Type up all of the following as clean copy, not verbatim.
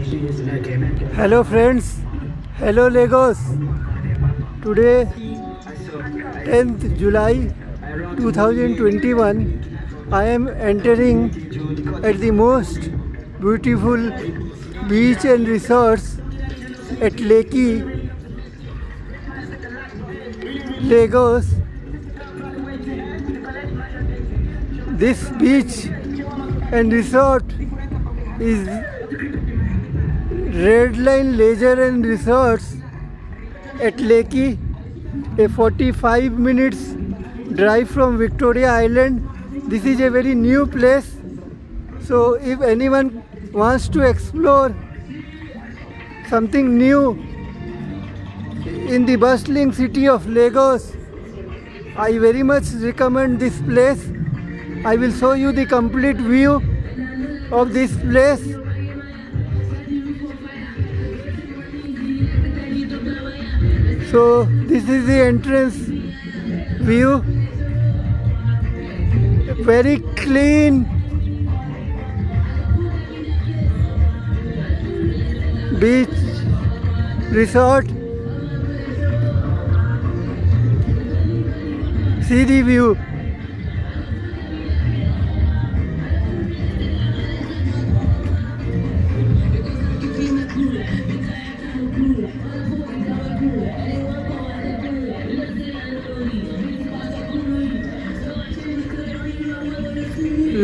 Hello friends, hello Lagos. Today 10th July 2021, I am entering at the most beautiful beach and resorts at Lekki, Lagos. This beach and resort is Red Line Leisure and Resorts at Lekki, a 45 minutes drive from Victoria Island. This is a very new place, so if anyone wants to explore something new in the bustling city of Lagos, I very much recommend this place. I will show you the complete view of this place. So this is the entrance view, very clean beach resort. See the view.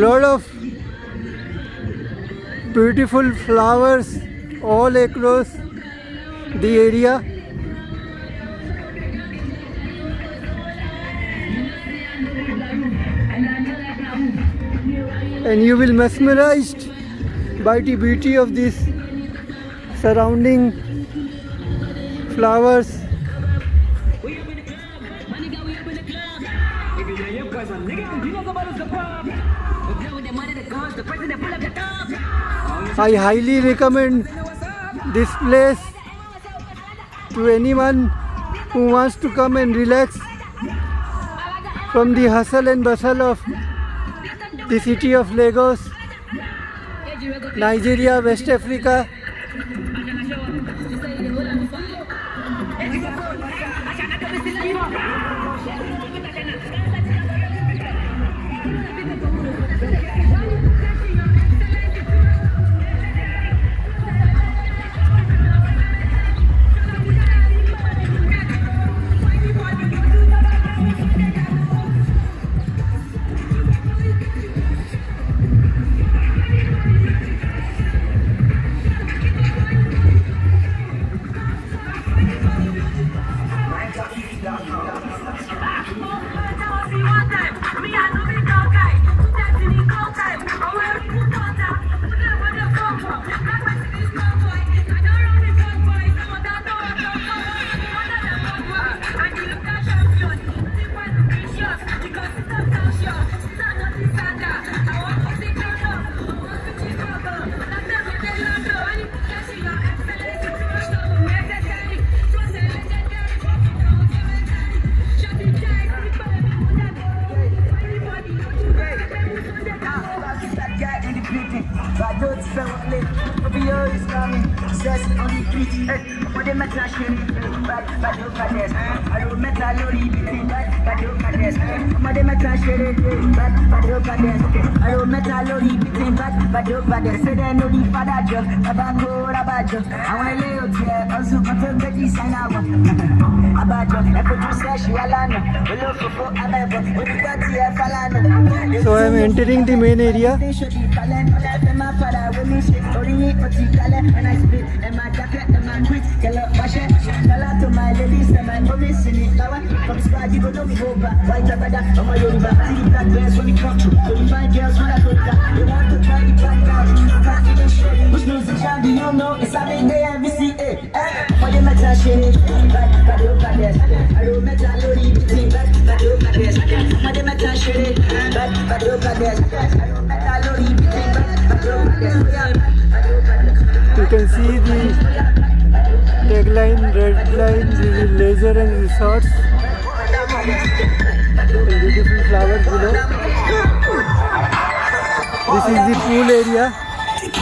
Lot of beautiful flowers all across the area. And you will be mesmerized by the beauty of this surrounding flowers. I highly recommend this place to anyone who wants to come and relax from the hustle and bustle of the city of Lagos, Nigeria, West Africa. So I am entering the main area. You can see the tagline, Red Line Leisure and Resorts, and beautiful flowers below. This is the pool area.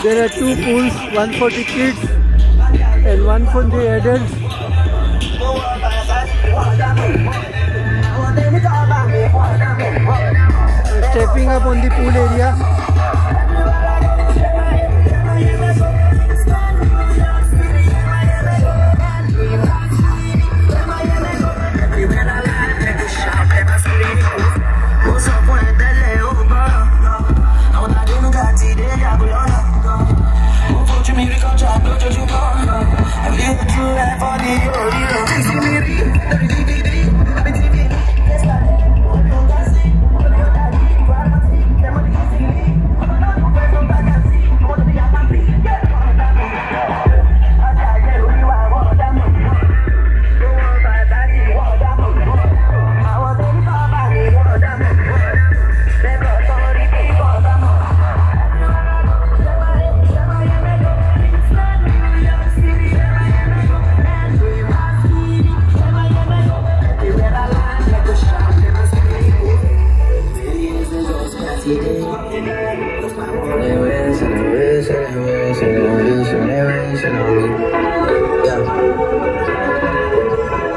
There are two pools, one for the kids and one for the adults. Stepping up on the pool area.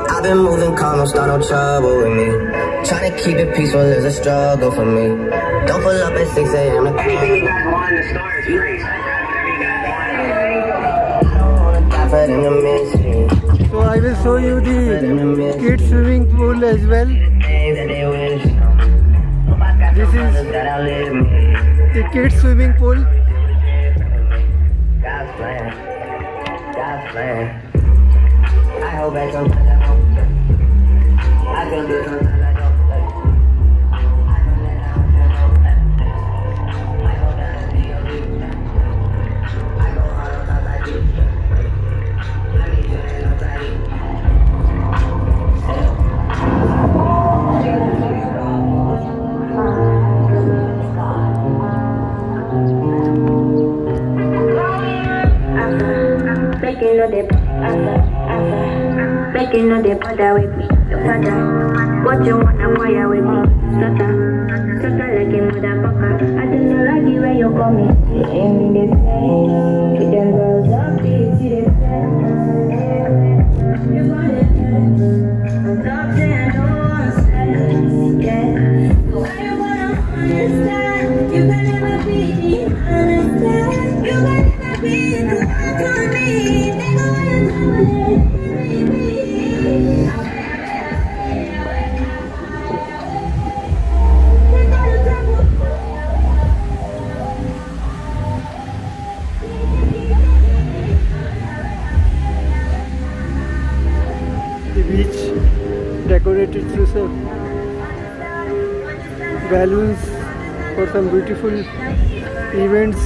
I've been moving calm, don't start no trouble with me. Trying to keep it peaceful is a struggle for me. Don't pull up at 6 a.m. Anything you guys want in the store is free. So I will show you the kids swimming pool as well. This is the kids swimming pool. God's plan. God's plan. I hope that sometimes I hope. I can do sometimes I don't. Making no they bother with me. What you wanna fire with me? Stutter like a motherfucker. I don't know like the way you call me. You ain't in the same. You them girls up, you see the same. You got it. Stop saying no one says, yeah. Why you wanna understand? You can never be understand. You can never be the one for me. Nigga, what you doing? The beach decorated through some balloons for some beautiful events.